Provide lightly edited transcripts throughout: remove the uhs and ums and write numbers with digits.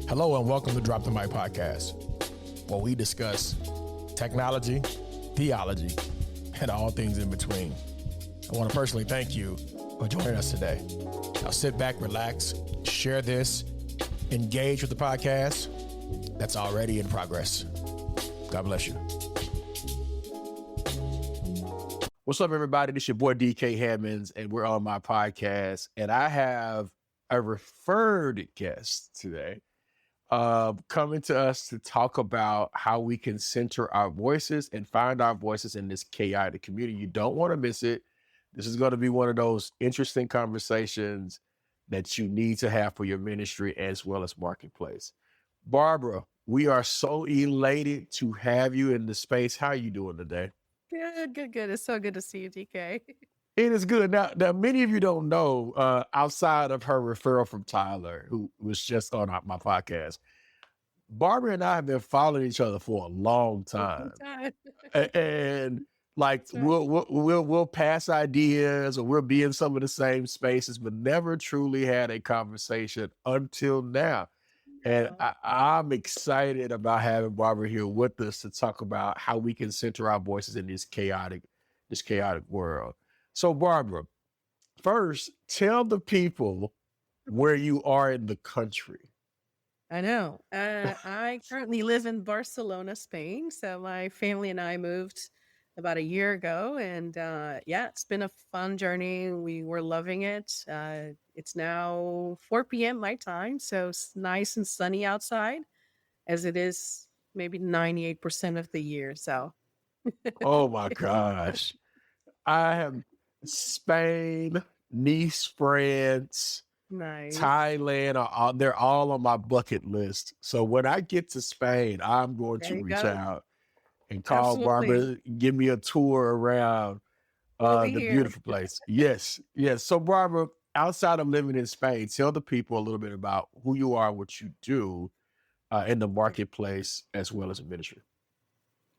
Hello and welcome to Drop the Mic Podcast, where we discuss technology, theology, and all things in between. I want to personally thank you for joining us today. Now sit back, relax, share this, engage with the podcast that's already in progress. God bless you. What's up, everybody? This is your boy DK Hammonds, and we're on my podcast, and I have a referred guest today coming to us to talk about how we can center our voices and find our voices in this chaotic community. You don't want to miss it. This is going to be one of those interesting conversations that you need to have for your ministry as well as marketplace. Barbara, we are so elated to have you in the space. How are you doing today? Good. It's so good to see you, DK. It is good. Now, many of you don't know, outside of her referral from Tyler, who was just on my podcast, Barbara and I have been following each other for a long time. And like we'll pass ideas or we'll be in some of the same spaces, but never truly had a conversation until now. And I'm excited about having Barbara here with us to talk about how we can center our voices in this chaotic world. So Barbara, first, tell the people where you are in the country. I know. I currently live in Barcelona, Spain. So my family and I moved about a year ago. And it's been a fun journey. We were loving it. It's now 4 p.m. my time. So it's nice and sunny outside, as it is maybe 98% of the year. So. Oh my gosh. I have Spain, Nice, France, Nice. Thailand, they're all on my bucket list. So when I get to Spain, I'm going to reach out and call Barbara, give me a tour around the beautiful place. Yes. So Barbara, outside of living in Spain, tell the people a little bit about who you are, what you do in the marketplace, as well as in ministry.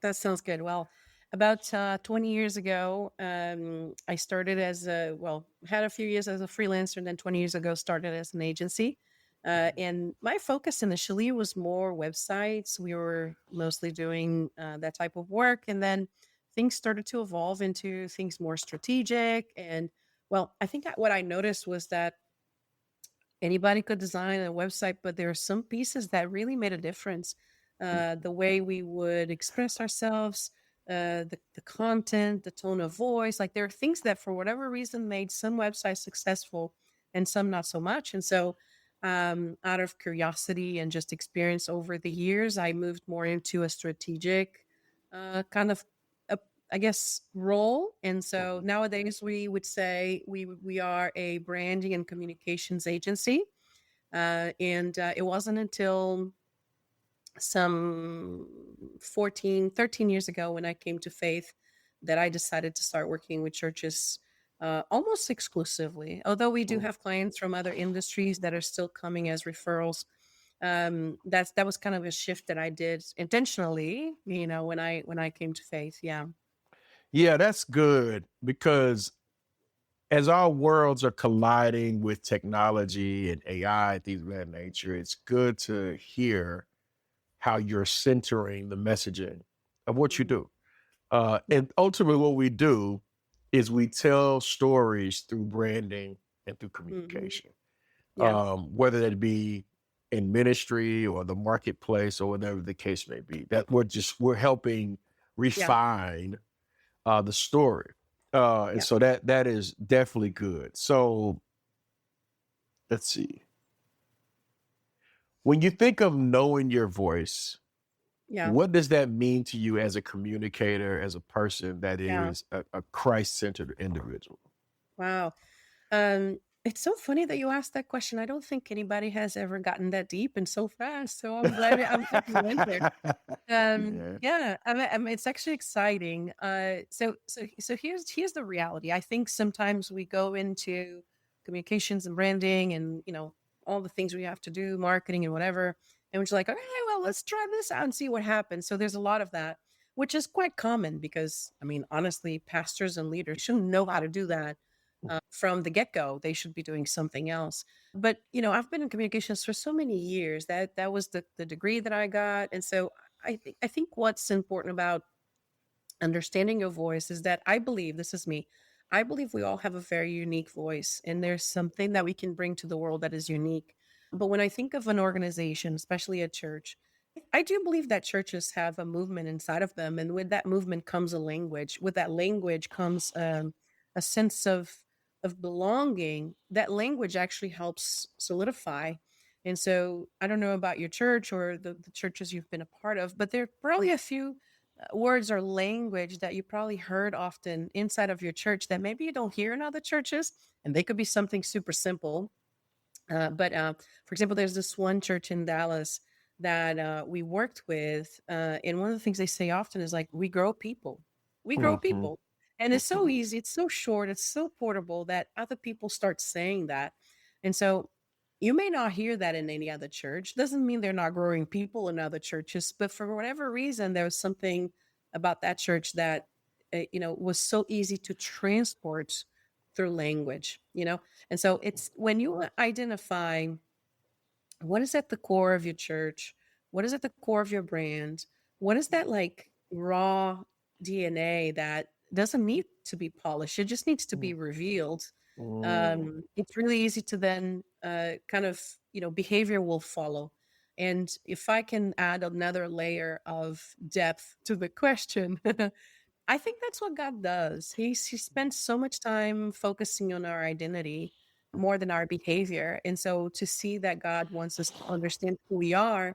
That sounds good. Well, about 20 years ago, I started had a few years as a freelancer, and then 20 years ago started as an agency. And my focus initially was more websites. We were mostly doing that type of work. And then things started to evolve into things more strategic. And I think what I noticed was that anybody could design a website, but there are some pieces that really made a difference. The way we would express ourselves, the content, the tone of voice, like there are things that for whatever reason made some websites successful and some not so much. And so out of curiosity and just experience over the years, I moved more into a strategic kind of, role. And so nowadays we would say we are a branding and communications agency. And it wasn't until some 13 years ago when I came to faith that I decided to start working with churches almost exclusively, although we do have clients from other industries that are still coming as referrals. That was kind of a shift that I did intentionally, when I came to faith. Yeah, that's good, because as our worlds are colliding with technology and AI, things of that nature, it's good to hear how you're centering the messaging of what you do. And ultimately what we do is we tell stories through branding and through communication, whether that be in ministry or the marketplace or whatever the case may be, that we're helping refine the story. And so that is definitely good. So let's see. When you think of knowing your voice, what does that mean to you as a communicator, as a person that is a Christ-centered individual? Wow. It's so funny that you asked that question. I don't think anybody has ever gotten that deep and so fast. So I'm glad you went there. I mean, it's actually exciting. So here's the reality. I think sometimes we go into communications and branding and, all the things we have to do, marketing and whatever. And we're just like, okay, well, let's try this out and see what happens. So there's a lot of that, which is quite common because, I mean, honestly, pastors and leaders should know how to do that. From the get-go. They should be doing something else. But, I've been in communications for so many years. That was the degree that I got. And so I think what's important about understanding your voice is that I believe, this is me, I believe we all have a very unique voice and there's something that we can bring to the world that is unique. But when I think of an organization, especially a church, I do believe that churches have a movement inside of them, and with that movement comes a language. With that language comes a sense of belonging. That language actually helps solidify. And so, I don't know about your church or the churches you've been a part of, but there are probably a few words or language that you probably heard often inside of your church that maybe you don't hear in other churches, and they could be something super simple. But for example, there's this one church in Dallas that we worked with, and one of the things they say often is like, "We grow people, we grow Mm-hmm. people," and it's so easy, it's so short, it's so portable that other people start saying that, and so you may not hear that in any other church. Doesn't mean they're not growing people in other churches, but for whatever reason, there was something about that church that was so easy to transport through language. And so it's when you identify what is at the core of your church, what is at the core of your brand, what is that like raw DNA that doesn't need to be polished, it just needs to be revealed. Mm-hmm. It's really easy to then kind of, behavior will follow. And if I can add another layer of depth to the question, I think that's what God does. He spends so much time focusing on our identity more than our behavior. And so to see that God wants us to understand who we are,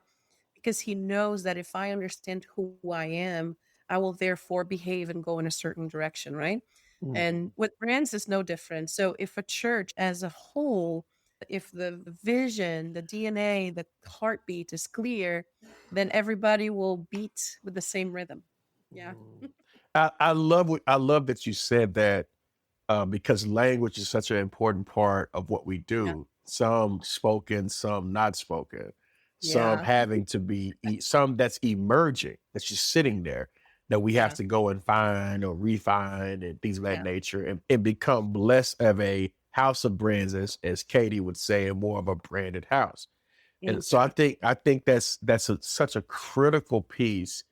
because he knows that if I understand who I am, I will therefore behave and go in a certain direction, right? And with brands is no different. So if a church as a whole, if the vision, the DNA, the heartbeat is clear, then everybody will beat with the same rhythm. Yeah. Mm. I love that you said that, because language is such an important part of what we Yeah. do. Some spoken, some not spoken, some Yeah. having to be some that's emerging, that's just sitting there that we have Yeah. to go and find or refine and things of that Yeah. nature, and become less of a house of brands, as Katie would say, and more of a branded house. And so I Exactly. think I think that's such a critical piece,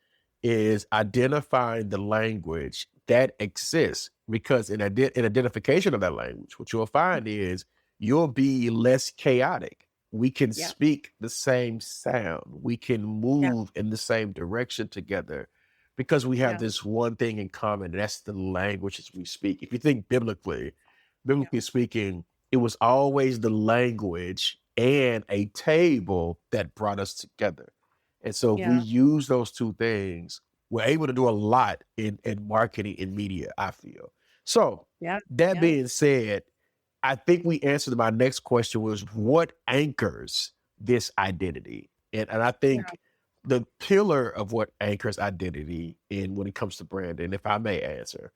is identifying the language that exists, because in identification of that language, what you'll find is you'll be less chaotic. We can Yeah. speak the same sound. We can Yeah. move in the same direction together because we have Yeah. this one thing in common, and that's the languages we speak. If you think Yeah. biblically speaking, it was always the language and a table that brought us together. And so if we Yeah. use those two things, we're able to do a lot in marketing and media, I feel. So Yeah. that Yeah. being said, I think we answered my next question, was what anchors this identity? And I Yeah. think the pillar of what anchors identity in when it comes to branding, if I may answer,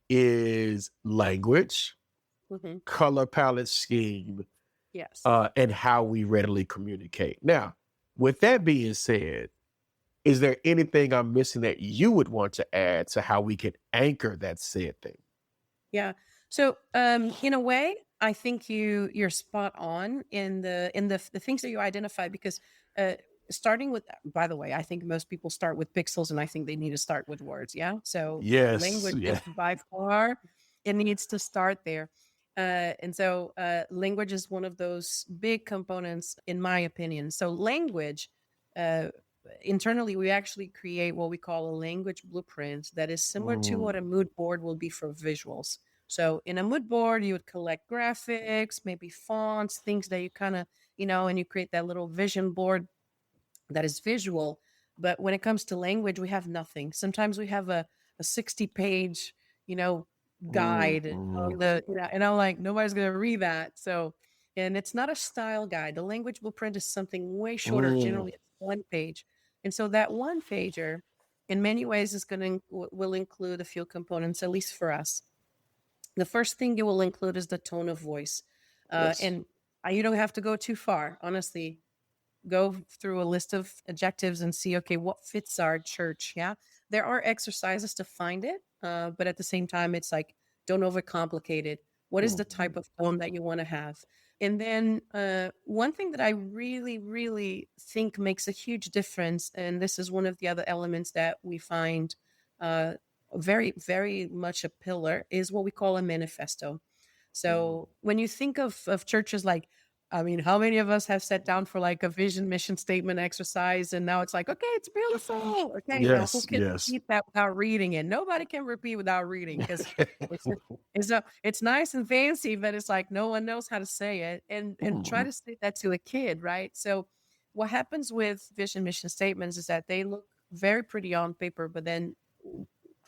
is language, Mhm. color palette scheme, Yes. and how we readily communicate. Now, with Yeah. that being said, is there anything I'm missing that you would want to add to how we can anchor that said thing? Yeah. So, in a way, I think you're spot on in the things that you identify because uh, starting with, by the way, I think most people start with pixels, and I think they need to start with words. Yeah. So Yes, language is yeah. by far it needs to start there, and so language is one of those big components, in my opinion. So language. Uh, Internally we actually create what we call a language blueprint that is similar to what a Mm, mood board will be for visuals. So in a mood board you would collect graphics, maybe fonts, things that you kind of, and you create that little vision board that is visual. But when it comes to language, we have nothing. Sometimes we have a 60-page, you know, guide on mm, and I'm like, nobody's gonna read that. So, and it's not a style guide. The language blueprint is something way shorter. mm, Generally, it's one page. And so that one pager, in many ways, is will include a few components, at least for us. The first thing you will include is the tone of voice. yes. And you don't have to go too far, honestly. Go through a list of adjectives and see, okay, what fits our church. Yeah. There are exercises to find it. But at the same time, it's like, don't overcomplicate it. What is the type Mhm. of home that you want to have? And then one thing that I really, really think makes a huge difference, and this is one of the other elements that we find uh, very, very much a pillar, is what we call a manifesto. Mm. So when you think of churches like, I mean, how many of us have sat down for like a vision mission statement exercise and now it's like, okay, it's beautiful. Okay, now who Yes, can yes. repeat that without reading it? Nobody can repeat without reading because it's it's nice and fancy, but it's like no one knows how to say it. And try Mhm. to say that to a kid, right? So what happens with vision mission statements is that they look very pretty on paper, but then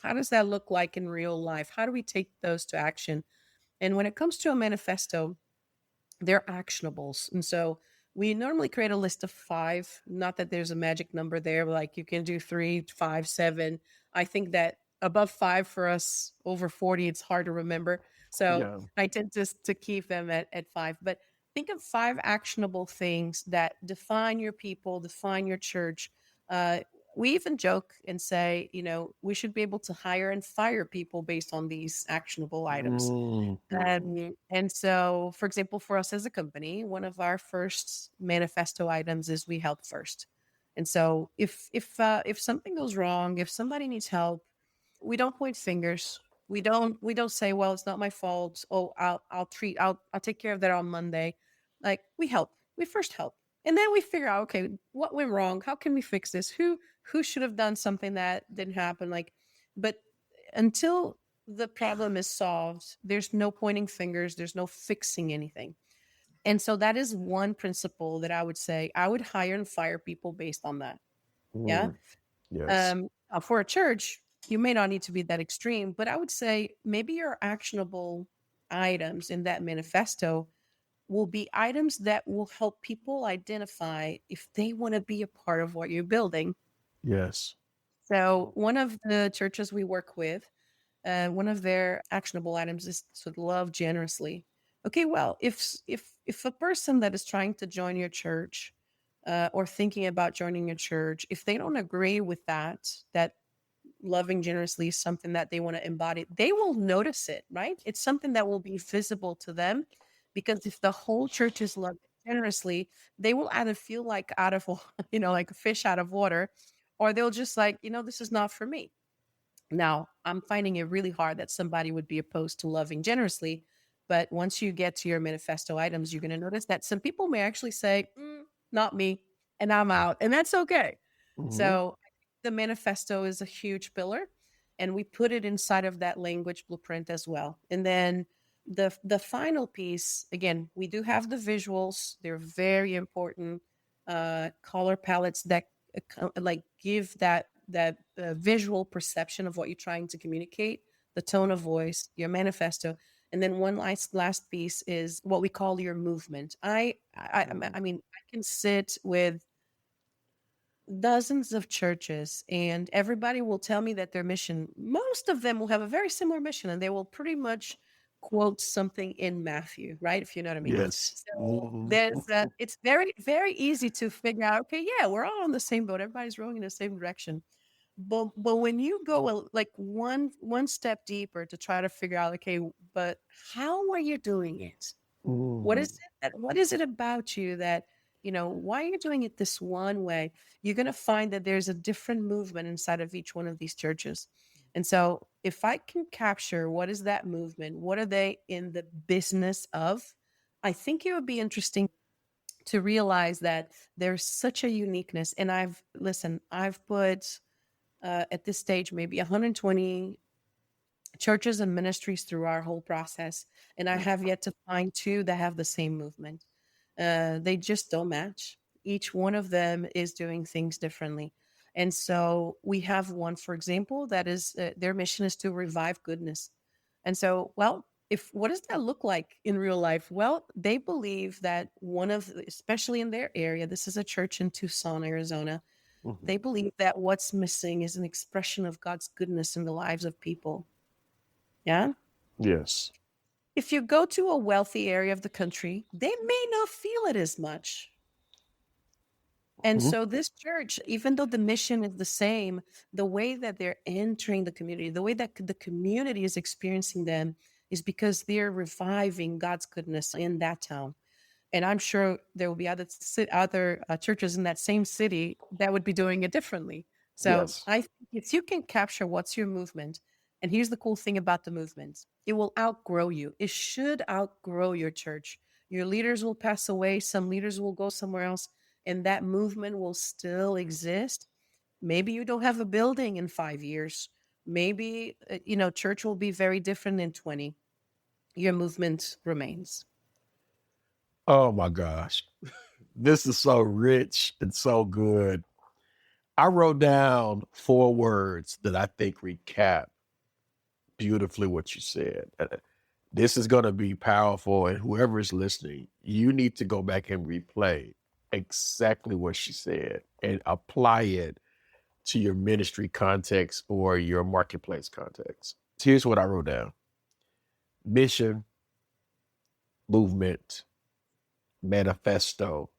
how does that look like in real life? How do we take those to action? And when it comes to a manifesto, they're actionables. And so we normally create a list of five. Not that there's a magic number there, like you can do 3, 5, 7. I think that above five for us, over 40, it's hard to remember. So Yeah. I tend to keep them at five. But think of five actionable things that define your people, define your church. Uh, we even joke and say, we should be able to hire and fire people based on these actionable items. Mhm. And so, for example, for us as a company, one of our first manifesto items is we help first. And so, if something goes wrong, if somebody needs help, we don't point fingers. We don't say, "Well, it's not my fault." Oh, I'll take care of that on Monday. Like we help. We first help, and then we figure out, okay, what went wrong? How can we fix this? Who should have done something that didn't happen? Like, but until the problem is solved, there's no pointing fingers, there's no fixing anything. And so that is one principle that I would say I would hire and fire people based on that. Yeah. Mm. Yes. For a church, you may not need to be that extreme, but I would say maybe your actionable items in that manifesto will be items that will help people identify if they want to be a part of what you're building. Yes. So, one of the churches we work with, one of their actionable items is to love generously. Okay, well, if a person that is trying to join your church or thinking about joining your church, if they don't agree with that loving generously is something that they want to embody, they will notice it, right? It's something that will be visible to them because if the whole church is loving generously, they will either feel like out of, like a fish out of water, or they'll just like, this is not for me. Now, I'm finding it really hard that somebody would be opposed to loving generously. But once you get to your manifesto items, you're going to notice that some people may actually say, not me, and I'm out. And that's okay. Mhm. So I think the manifesto is a huge pillar, and we put it inside of that language blueprint as well. And then the final piece, again, we do have the visuals. They're very important. Color palettes that like give that visual perception of what you're trying to communicate, the tone of voice, your manifesto, and then one last piece is what we call your movement. I Mm. mean, I can sit with dozens of churches and everybody will tell me that their mission, most of them will have a very similar mission and they will pretty much quote something in Matthew, right? If you know what I mean. Yes. So Mhm. there's it's very, very easy to figure out, okay, yeah, we're all on the same boat. Everybody's rowing in the same direction. But when you go like one step deeper to try to figure out, okay, but how are you doing it? Mhm. What is it about you that, why are you doing it this one way? You're going to find that there's a different movement inside of each one of these churches. And so if I can capture what is that movement, what are they in the business of? I think it would be interesting to realize that there's such a uniqueness. And I've put at this stage maybe 120 churches and ministries through our whole process. And I have yet to find two that have the same movement. They just don't match. Each one of them is doing things differently. And so we have one, for example, that is their mission is to revive goodness. And so, well, if what does that look like in real life? Well, they believe that especially in their area, this is a church in Tucson, Arizona. They Mhm. believe that what's missing is an expression of God's goodness in the lives of people. Yeah. Yes. If you go to a wealthy area of the country, they may not feel it as much. And Mhm. so this church, even though the mission is the same, the way that they're entering the community, the way that the community is experiencing them is because they're reviving God's goodness in that town. And I'm sure there will be other churches in that same city that would be doing it differently. So Yes. I think if you can capture what's your movement, and here's the cool thing about the movement, it will outgrow you. It should outgrow your church. Your leaders will pass away, some leaders will go somewhere else, and that movement will still exist. Maybe you don't have a building in 5 years. Maybe, church will be very different in 20. Your movement remains. Oh my gosh. This is so rich and so good. I wrote down 4 words that I think recap beautifully what you said. This is going to be powerful, and whoever is listening, you need to go back and replay exactly what she said and apply it to your ministry context or your marketplace context. Here's what I wrote down: mission, movement, manifesto.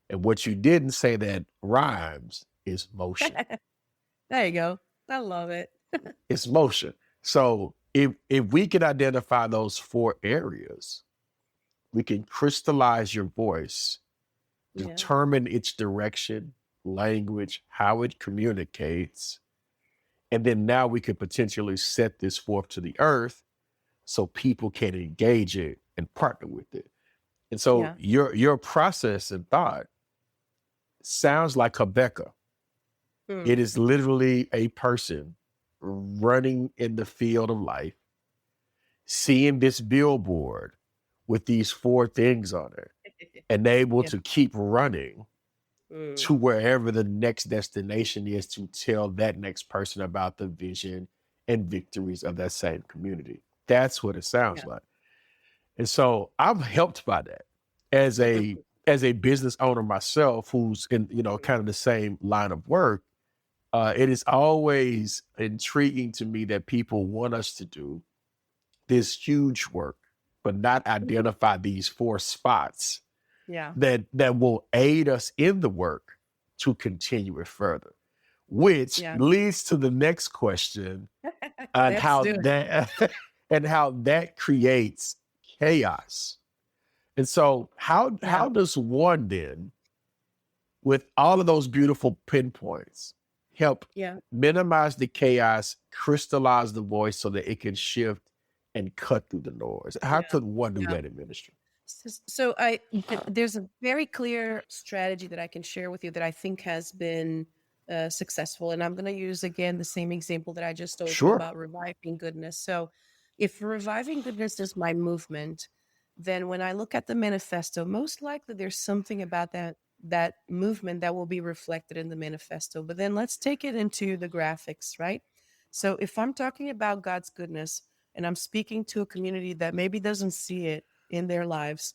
And what you didn't say that rhymes is motion. There you go. I love it. It's motion. So if we can identify those 4 areas, we can crystallize your voice, Yeah. determine its direction, language, how it communicates, and then now we could potentially set this forth to the earth so people can engage it and partner with it. And so Yeah. your process and thought sounds like Habakkuk. Mm. It is literally a person running in the field of life, seeing this billboard with these 4 things on it, and able Yeah. to keep running Mm. to wherever the next destination is to tell that next person about the vision and victories of that same community. That's what it sounds Yeah. like. And so I'm helped by that as a business owner myself, who's in, kind of the same line of work. It is always intriguing to me that people want us to do this huge work, but not identify these 4 spots Yeah. that will aid us in the work to continue it further, which Yeah. leads to the next question on Let's how do it. that and how that creates chaos. And so Yeah. how does one then, with all of those beautiful pinpoints, help Yeah. minimize the chaos, crystallize the voice so that it can shift and cut through the noise? How Yeah. could one do Yeah. that in ministry? So there's a very clear strategy that I can share with you that I think has been successful, and I'm going to use again the same example that I just told you Sure. about reviving goodness. So, if reviving goodness is my movement, then when I look at the manifesto, most likely there's something about that movement that will be reflected in the manifesto. But then let's take it into the graphics, right? So, if I'm talking about God's goodness and I'm speaking to a community that maybe doesn't see it in their lives,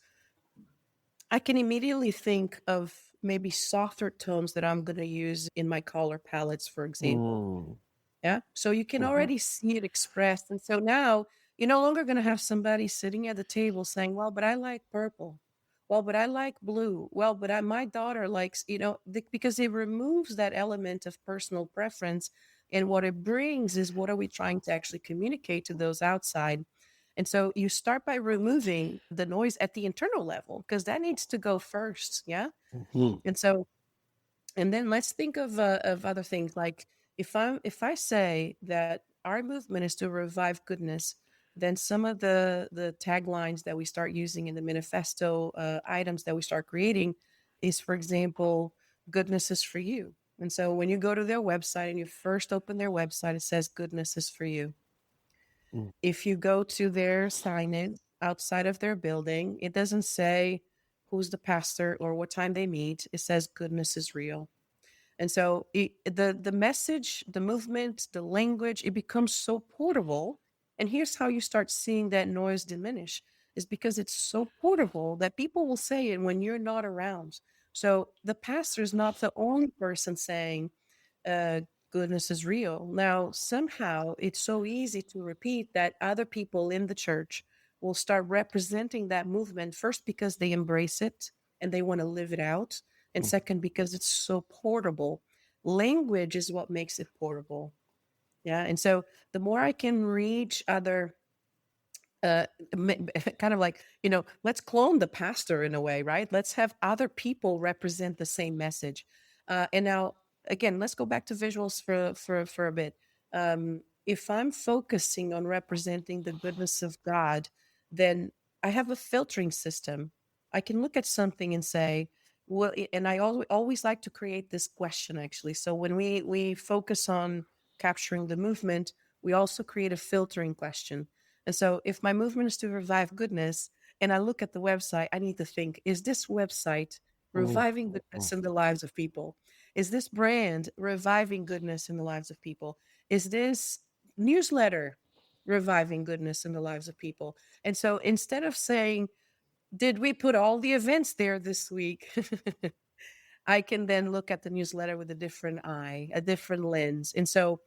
I can immediately think of maybe softer tones that I'm going to use in my color palettes, for example. Mm, Yeah. So you can mhm, already see it expressed. And so now you're no longer going to have somebody sitting at the table saying, well, but I like purple. Well, but I like blue. Well, but my daughter likes, because it removes that element of personal preference. And what it brings is, what are we trying to actually communicate to those outside? And so you start by removing the noise at the internal level, because that needs to go first. Yeah. mhm, And so, and then let's think of other things, like if I say that our movement is to revive goodness, then some of the taglines that we start using in the manifesto, items that we start creating, is, for example, goodness is for you. And so when you go to their website and you first open their website, it says goodness is for you. mm, If you go to their signage outside of their building, it doesn't say who's the pastor or what time they meet. It says goodness is real. And so the message, the movement, the language, it becomes so portable. And here's how you start seeing that noise diminish, is because it's so portable that people will say it when you're not around. So the pastor is not the only person saying, uh, goodness is real. Now, somehow it's so easy to repeat that other people in the church will start representing that movement, first because they embrace it and they want to live it out, and mm. second because it's so portable. Language is what makes it portable. Yeah. And so the more I can reach other uh, kind of like, let's clone the pastor in a way, right? Let's have other people represent the same message. And now, again, let's go back to visuals for a bit. If I'm focusing on representing the goodness of God, then I have a filtering system. I can look at something and say, well, and I always like to create this question actually. So when we focus on capturing the movement, we also create a filtering question. And so if my movement is to revive goodness and I look at the website, I need to think, is this website Mm, reviving mm, goodness mm. in the lives of people? Is this brand reviving goodness in the lives of people? Is this newsletter reviving goodness in the lives of people? And so instead of saying, did we put all the events there this week? I can then look at the newsletter with a different eye, a different lens. And so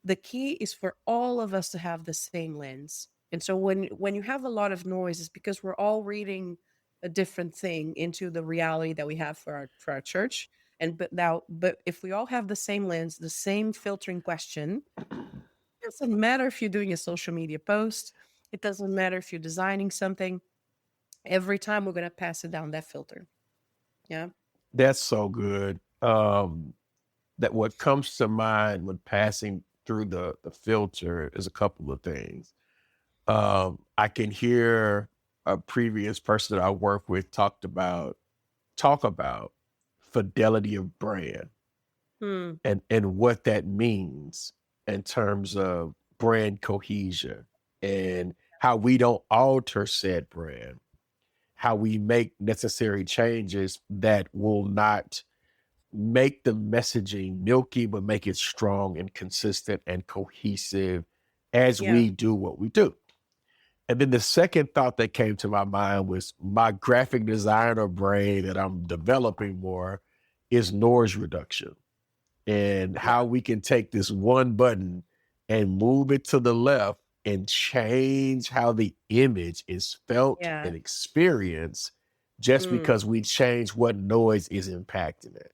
the key is for all of us to have the same lens. And so when you have a lot of noise, it's because we're all reading a different thing into the reality that we have for our church. And but if we all have the same lens, the same filtering question, it doesn't matter if you're doing a social media post, it doesn't matter if you're designing something. Every time we're going to pass it down that filter. Yeah. That's so good. That what comes to mind when passing through the filter is a couple of things. I can hear a previous person that I work with talk about fidelity of brand Hmm. and what that means in terms of brand cohesion and how we don't alter said brand, how we make necessary changes that will not make the messaging milky, but make it strong and consistent and cohesive as Yeah. we do what we do. And then the second thought that came to my mind was my graphic designer brain that I'm developing more is noise reduction and Yeah. how we can take this one button and move it to the left and change how the image is felt Yeah. and experienced just Mm, because we change what noise is impacting it.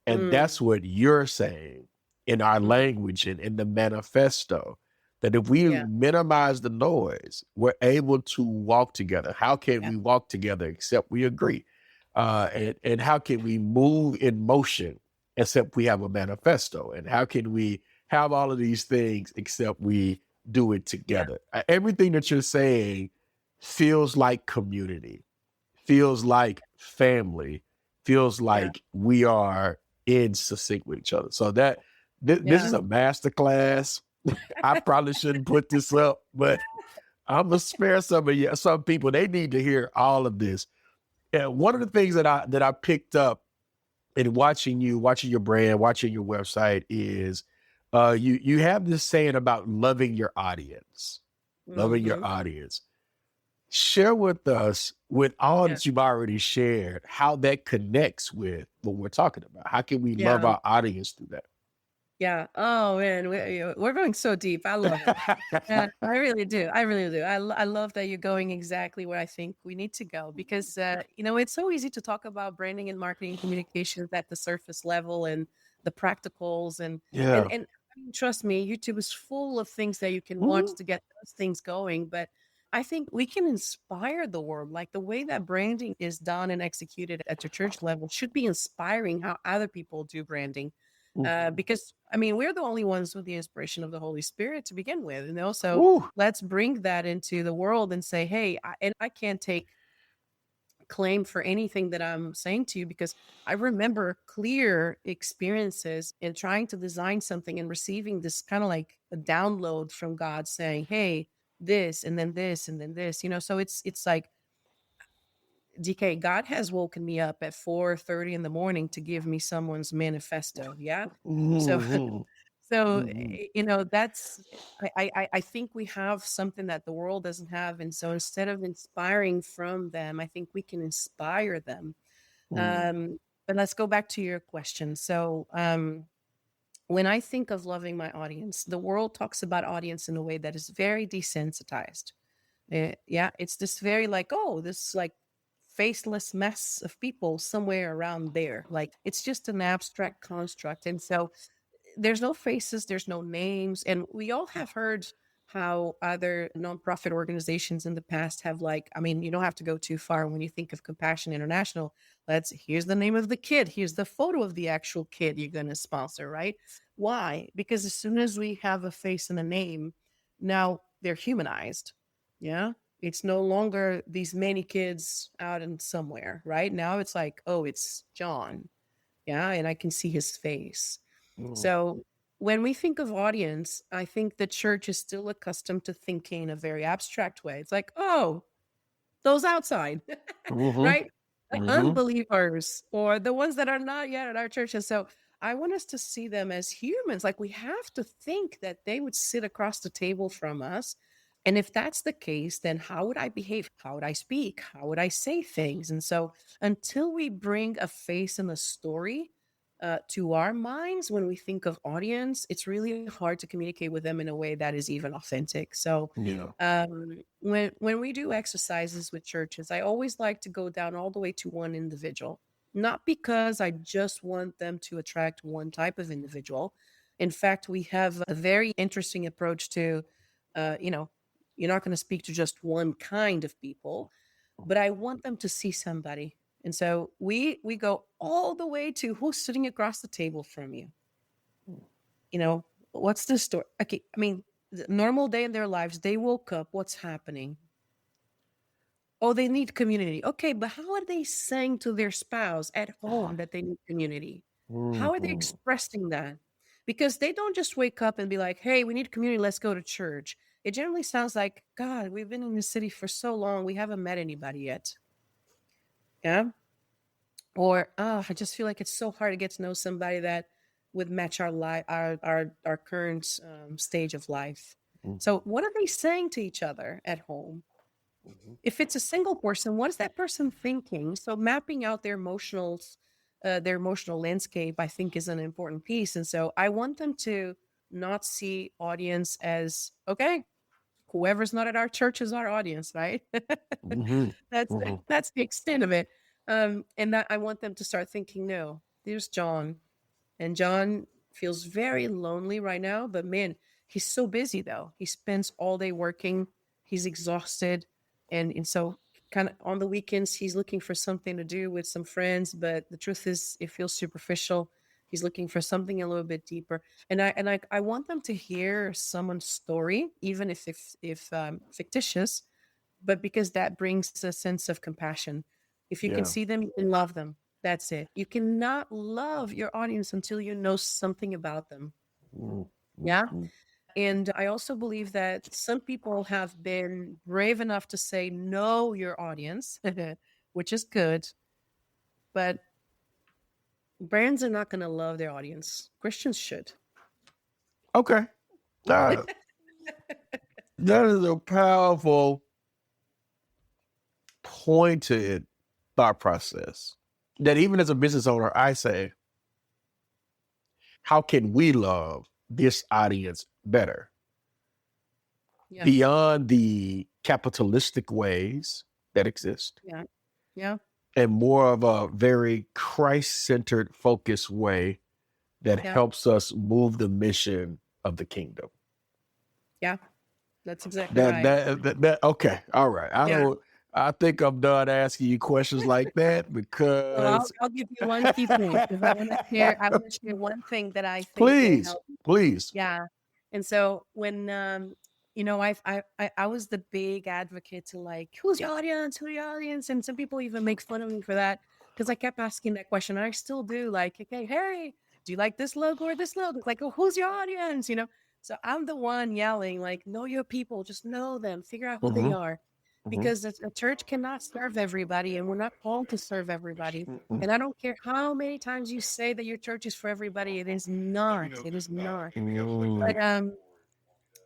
And mm, that's what you're saying in our mhm. language and in the manifesto. That if we Yeah. minimize the noise, we're able to walk together. How can Yeah. we walk together except we agree? And how can we move in motion except we have a manifesto? And how can we have all of these things except we do it Yeah. together? Everything that you're saying feels like community, feels like family, feels Yeah. like we are in sync with each other. So this Yeah. is a master class. I probably shouldn't put this up, but I'm gonna spare some of you, some people. They need to hear all of this. And one of the things that I picked up in watching you, watching your brand, watching your website is you have this saying about loving your audience, loving your Mhm. audience. Share with us, with all Yeah. that you've already shared, how that connects with what we're talking about. How can we love Yeah. our audience through Yeah. Oh, man, we're going so deep. I love it. Yeah, that? I really do. I really do. I love that you're going exactly where I think we need to go because, it's so easy to talk about branding and marketing communications at the surface level and the practicals Yeah. and I mean, trust me, YouTube is full of things that you can watch Mhm. to get those things going. But I think we can inspire the world. Like the way that branding is done and executed at your church level should be inspiring how other people do branding Mhm. because I mean, we're the only ones with the inspiration of the Holy Spirit to begin with, So Woo. let's bring that into the world and say, hey, and I can't take claim for anything that I'm saying to you because I remember clear experiences in trying to design something and receiving this kind of like a download from God saying, hey, this and then this and then this. So it's like DK, God has woken me up at 4:30 in the morning to give me someone's manifesto. Yeah. So Mhm. So, Mhm. that's I think we have something that the world doesn't have, and so instead of inspiring from them, I think we can inspire them. Mhm. But let's go back to your question. So, when I think of loving my audience, the world talks about audience in a way that is very desensitized. Yeah, it's this very like, oh, this like faceless mess of people somewhere around there. Like it's just an abstract construct, and so there's no faces, there's no names, and we all have heard. how other nonprofit organizations in the past have, like, I mean, you don't have to go too far when you think of Compassion International. Here's the name of the kid, here's the photo of the actual kid you're going to sponsor, right? Why? Because as soon as we have a face and a name, now they're humanized. Yeah. It's no longer these many kids out in somewhere, right? Now it's like, oh, it's John. Yeah. And I can see his face. Mm. So when we think of audience, I think the church is still accustomed to thinking in a very abstract way. It's like, oh, those outside, Mhm. right? The Mhm. unbelievers or the ones that are not yet at our churches. So I want us to see them as humans. Like, we have to think that they would sit across the table from us. And if that's the case, then how would I behave? How would I speak? How would I say things? And so until we bring a face and a story to our minds when we think of audience, it's really hard to communicate with them in a way that is even authentic. So Yeah. when we do exercises with churches, I always like to go down all the way to one individual, not because I just want them to attract one type of individual. In fact, we have a very interesting approach to, you know, you're not going to speak to just one kind of people, but I want them to see somebody. And so we go all the way to who's sitting across the table from you. You know, what's the story? Okay, I mean, the normal day in their lives, they woke up, what's happening? Oh, they need community. Okay, but how are they saying to their spouse at home that they need community? How are they Mhm. expressing that? Because they don't just wake up and be like, hey, we need community, let's go to church. It generally sounds like, God, we've been in the city for so long, we haven't met anybody yet. Yeah. Or, oh, I just feel like it's so hard to get to know somebody that would match our life, our current stage of life. So, Mhm. what are they saying to each other at home? Mhm. If it's a single person, what is that person thinking? So mapping out their emotional landscape, I think, is an important piece. And so I want them to not see audience as, okay, whoever's not at our church is our audience, right? Mhm. that's Mhm. that's the extent of it. And that I want them to start thinking, no, there's John. And John feels very lonely right now, but man, he's so busy though. He spends all day working, he's exhausted. And so, kind of on the weekends, he's looking for something to do with some friends. But the truth is, it feels superficial. He's looking for something a little bit deeper. And I want them to hear someone's story, even if fictitious, but because that brings a sense of compassion. If you can Yeah. see them, you can love them. That's it. You cannot love your audience until you know something about them. Mhm. Yeah. Mhm. And I also believe that some people have been brave enough to say, know your audience, which is good, but brands are not going to love their audience. Christians should. Okay. That that is a powerful, pointed thought process. That even as a business owner, I say, how can we love this audience better Yeah. beyond the capitalistic ways that exist Yeah. Yeah. and more of a very Christ-centered, focused way that Yeah. helps us move the mission of the kingdom? Yeah. That's exactly That right. that that, that okay, all right. Yeah. I think I'm done asking you questions like that Well, I'll, because I'll give you one key point because I want to share one thing that I think will please, help. please. Yeah. And so when I was the big advocate to, like, who's your audience? Who's your audience? And some people even make fun of me for that because I kept asking that question. And I still do, like, okay, Harry, do you like this logo or this logo? It's like, oh, who's your audience? So I'm the one yelling, like, know your people, just know them, figure out who they Mhm, are. mhm, Because a church cannot serve everybody, and we're not called to serve everybody. mhm, And I don't care how many times you say that your church is for everybody, it is not. It is not. mm.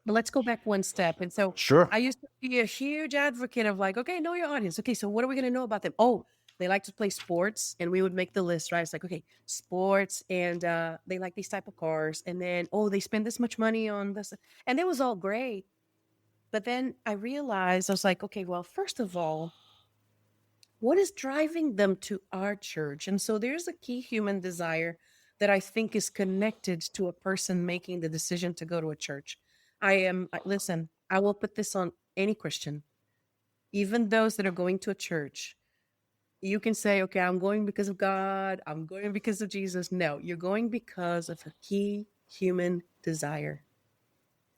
But let's go back one step. And so Sure. I used to be a huge advocate of, like, okay, know your audience. Okay, so what are we going to know about them? Oh, they like to play sports, and we would make the list, right? It's like, okay, sports, and they like these type of cars, and then, oh, they spend this much money on this, and it was all great. But then I realized, I was like, okay, well, first of all, what is driving them to our church? And so there's a key human desire that I think is connected to a person making the decision to go to a church. Listen, I will put this on any Christian, even those that are going to a church. You can say, okay, I'm going because of God, I'm going because of Jesus. No, you're going because of a key human desire.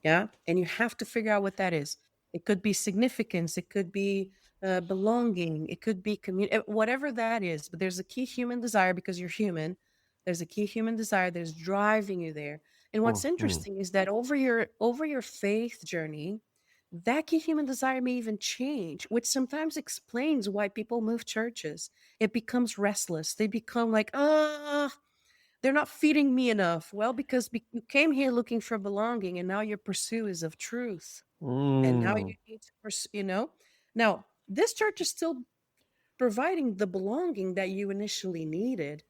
Yeah. And you have to figure out what that is. It could be significance, it could be belonging, it could be community, whatever that is. But there's a key human desire because you're human. There's a key human desire that's driving you there. And what's Mhm. interesting is that over your faith journey, that key human desire may even change, which sometimes explains why people move churches. It becomes restless. They become like, they're not feeding me enough. Well, because you came here looking for belonging, and now your pursuit is of truth. And now you Mm. need to pursue. Now, this church is still providing the belonging that you initially needed,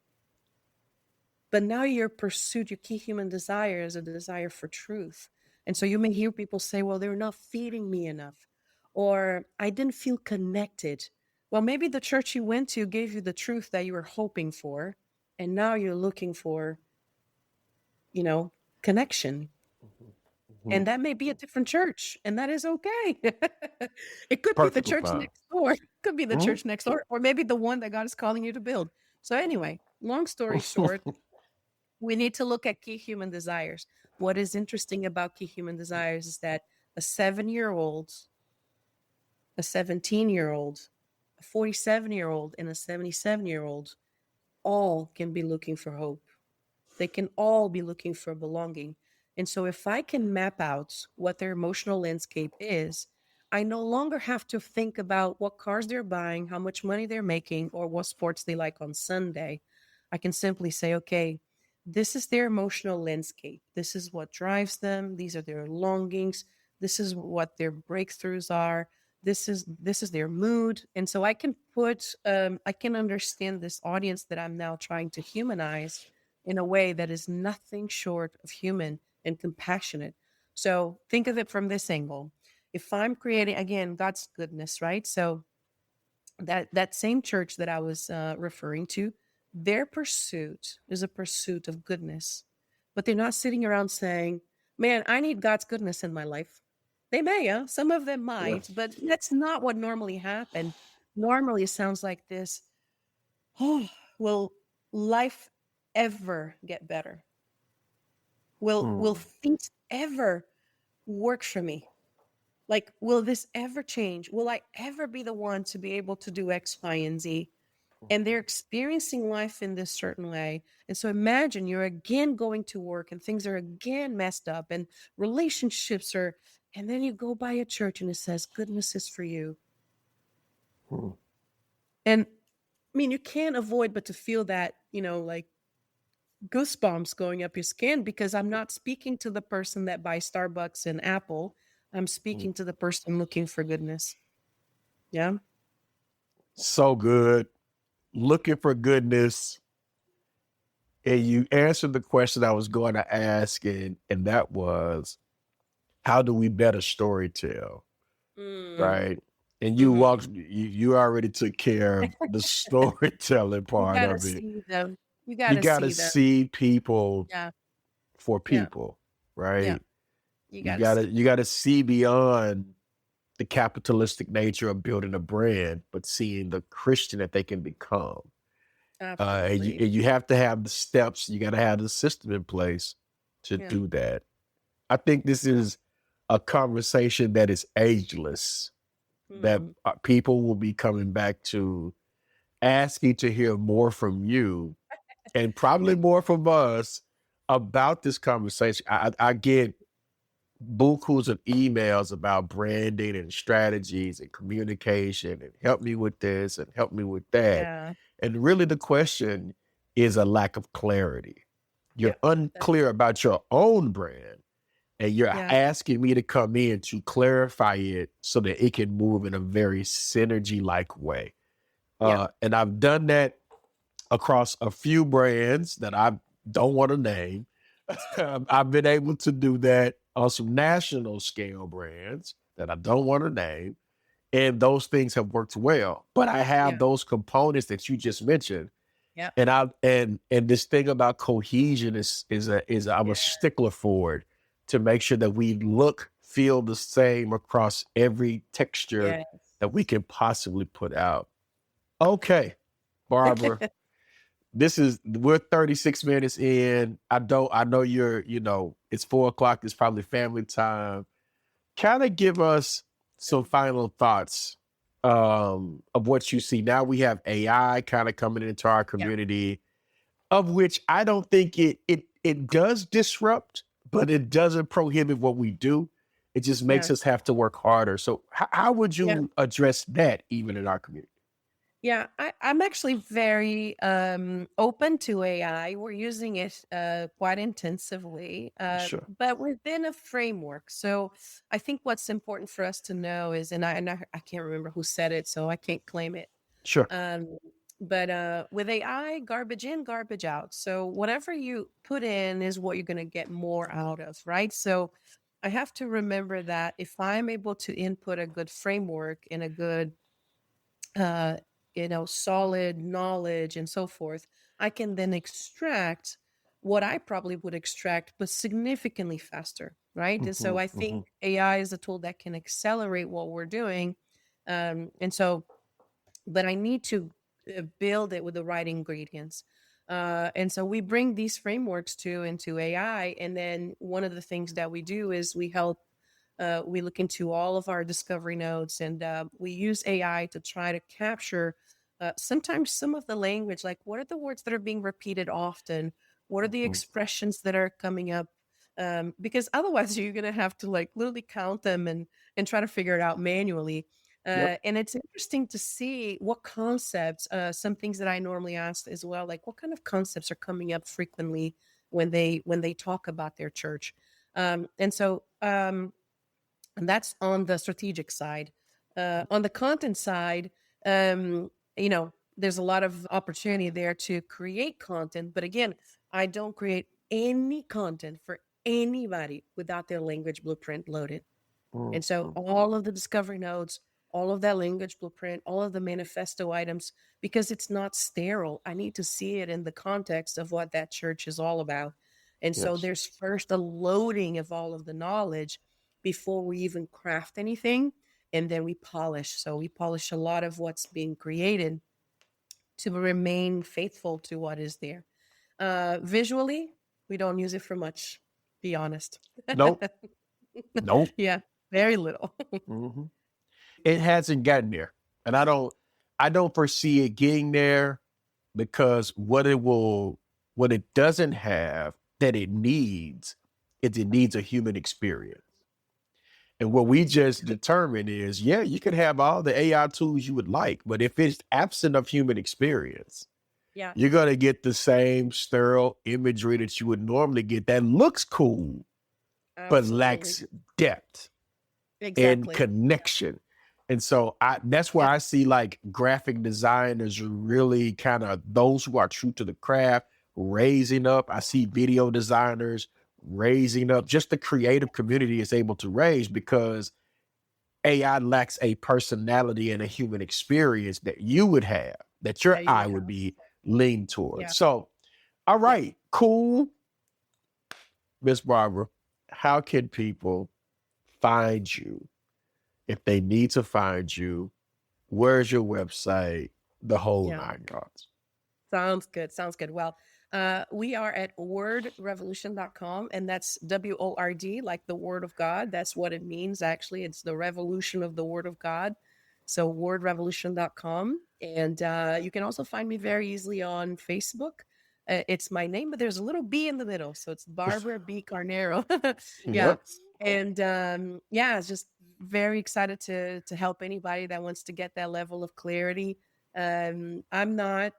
but now your pursuit, your key human desire is a desire for truth. And so you may hear people say, well, they're not feeding me enough, or I didn't feel connected. Well, maybe the church you went to gave you the truth that you were hoping for, and now you're looking for, you know, connection. Mhm. And that may be a different church, and that is okay. It could be the Perfectly church fine. next door. Could be the Mhm. church next door, or maybe the one that God is calling you to build. So anyway, long story short, we need to look at key human desires. What is interesting about key human desires is that a 7-year-old, a 17-year-old, a 47-year-old, and a 77-year-old all can be looking for hope. They can all be looking for belonging. And so if I can map out what their emotional landscape is, I no longer have to think about what cars they're buying, how much money they're making, or what sports they like on Sunday. I can simply say, okay, this is their emotional landscape. This is what drives them. These are their longings. This is what their breakthroughs are. This is their mood. And so I can understand this audience that I'm now trying to humanize in a way that is nothing short of human and compassionate. So think of it from this angle. If I'm creating, again, God's goodness, right? So that same church that I was referring to, their pursuit is a pursuit of goodness, but they're not sitting around saying, "Man, I need God's goodness in my life." They may, some of them Yeah. might, but that's not what normally happen. Normally, it sounds like this: "Oh, will life ever get better? Will Mm. things ever work for me? Like, will this ever change? Will I ever be the one to be able to do X, Y, and Z?" And they're experiencing life in this certain way. And so imagine you're again going to work and things are again messed up and relationships are, and then you go by a church and it says, goodness is for you. Mm. And I mean, you can't avoid but to feel that, like goosebumps going up your skin, because I'm not speaking to the person that buys Starbucks and Apple. I'm Mm. speaking to the person looking for goodness. Yeah. So good. Looking for goodness. And you answered the question I was going to ask, and that was, how do we better storytell? Mm. Right. And you Hmm. walked, you already took care of the storytelling You part gotta of it. see them. You You gotta got to see them. see people Yeah. for Yeah. people, Yeah. right? You You gotta got to see you got to see beyond the capitalistic nature of building a brand, but seeing the Christian that they can become. And you absolutely. and you have to have the steps. You got to have the system in place to Yeah. do that. I think this is a conversation that is ageless, that Hmm. people will be coming back to, asking to hear more from you and probably more from us about this conversation. I get bukus of emails about branding and strategies and communication and help me with this and help me with that. Yeah. And really the question is a lack of clarity. Yeah. You're unclear about your own brand and you're Yeah. asking me to come in to clarify it so that it can move in a very synergy like way. Yeah. And I've done that across a few brands that I don't want to name. I've been able to do that on some national scale brands that I don't want to name. And those things have worked well. But I Yeah. have those components that you just mentioned. Yeah. And I and this thing about cohesion is I'm Yeah. a stickler for it, to make sure that we look, feel the same across every texture Yes. that we can possibly put out. Okay, Barbara, we're 36 minutes in. I know it's 4 o'clock, it's probably family time. Kind of give us some final thoughts of what you see. Now we have AI kind of coming into our Yeah. community, of which I don't think it does disrupt, but it doesn't prohibit what we do. It just makes us Yes. have to work harder. So how would Yeah. you address that even in our community? Yeah, I'm actually very open to AI. We're using it quite intensively, Sure. but within a framework. So I think what's important for us to know is, and I can't remember who said it, so I can't claim it. Sure. Um, but with AI, garbage in, garbage out. So whatever you put in is what you're going to get more out of, right? So I have to remember that if I'm able to input a good framework and a good uh, solid knowledge and so forth, I can then extract what I probably would extract, but significantly faster, right? And so Hmm. I think Hmm. AI is a tool that can accelerate what we're doing. And so, but I need to build it with the right ingredients. And so we bring these frameworks into AI, and then one of the things that we do is we look into all of our discovery notes, and we use AI to try to capture sometimes some of the language, like what are the words that are being repeated often? What are the Hmm. expressions that are coming up? Because otherwise, you're going to have to like literally count them and try to figure it out manually. Yep. And it's interesting to see what concepts, some things that I normally ask as well, like what kind of concepts are coming up frequently when they talk about their church. And that's on the strategic side. On the content side, there's a lot of opportunity there to create content. But again, I don't create any content for anybody without their language blueprint loaded. And so Mhm. all of the discovery notes, all of that language blueprint, all of the manifesto items, because it's not sterile. I need to see it in the context of what that church is all about. And so Yes. there's first a loading of all of the knowledge before we even craft anything. And then we polish. So we polish a lot of what's being created to remain faithful to what is there. Visually, we don't use it for much, be honest. Nope. Nope. Yeah, very little. Hmm. It hasn't gotten there, and I don't foresee it getting there because what it doesn't have that it needs a human experience. And what we just determined is, yeah, you can have all the AI tools you would like, but if it's absent of human experience, Yeah, you're going to get the same sterile imagery that you would normally get that looks cool, but absolutely. lacks depth and Exactly. connection. And so that's where Yeah. I see like graphic designers really kind of those who are true to the craft raising up. I see video designers raising up. Just the creative community is able to raise because AI lacks a personality and a human experience that you would have, that your That you eye would would have. be leaned towards. Yeah. So, all Yeah. right, cool. Miss Barbara, how can people find you if they need to find you? Where's your website? The whole Yeah. nine yards. Sounds good. Sounds good. Well, we are at wordrevolution.com, and that's WORD, like the word of God. That's what it means, actually. It's the revolution of the word of God. So, wordrevolution.com. And you can also find me very easily on Facebook. It's my name, but there's a little B in the middle. So, it's Barbara B. Carneiro. Yeah. Yep. And yeah, it's just very excited to help anybody that wants to get that level of clarity. I'm not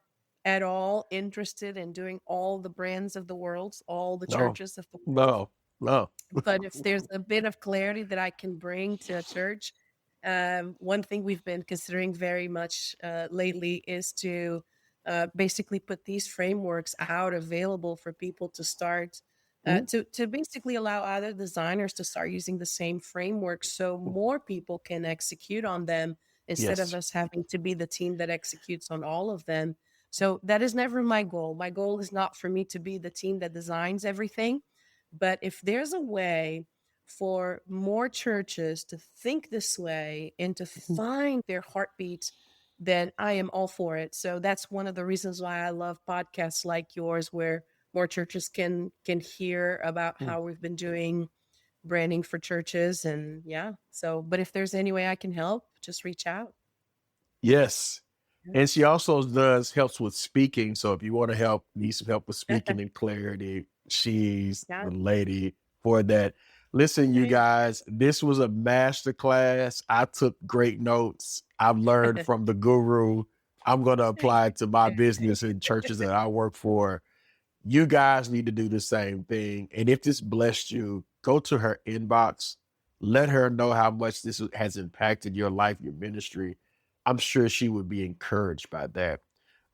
at all interested in doing all the brands of the world, all the No, churches of the world. no, no. But if there's a bit of clarity that I can bring to a church, one thing we've been considering very much lately is to basically put these frameworks out available for people to start. Mhm. To basically allow other designers to start using the same framework so more people can execute on them instead of Yes. us having to be the team that executes on all of them. So that is never my goal. My goal is not for me to be the team that designs everything. But if there's a way for more churches to think this way and to find their heartbeat, then I am all for it. So that's one of the reasons why I love podcasts like yours, where more churches can hear about Mm. how we've been doing branding for churches. And yeah, so but if there's any way I can help, just reach out. Yes. Yeah. And she also helps with speaking. So if you want to need some help with speaking and clarity, she's Yeah. the lady for that. Listen, you guys, this was a masterclass. I took great notes. I've learned from the guru. I'm going to apply it to my business and churches that I work for. You guys need to do the same thing. And if this blessed you, go to her inbox. Let her know how much this has impacted your life, your ministry. I'm sure she would be encouraged by that.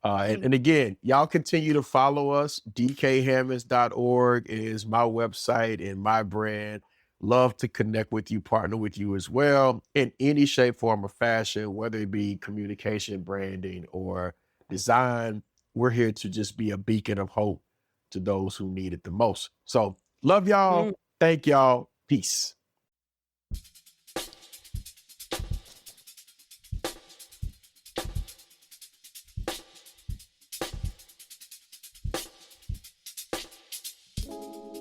And again, y'all continue to follow us. dkhammonds.org is my website and my brand. Love to connect with you, partner with you as well in any shape, form, or fashion, whether it be communication, branding, or design. We're here to just be a beacon of hope to those who need it the most. So love y'all. Thank y'all. Peace.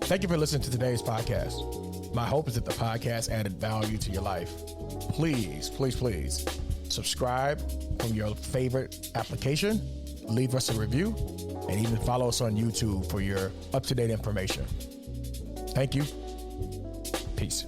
Thank you for listening to today's podcast. My hope is that the podcast added value to your life. Please, please, please subscribe from your favorite application, leave us a review, and even follow us on YouTube for your up-to-date information. Thank you. Peace.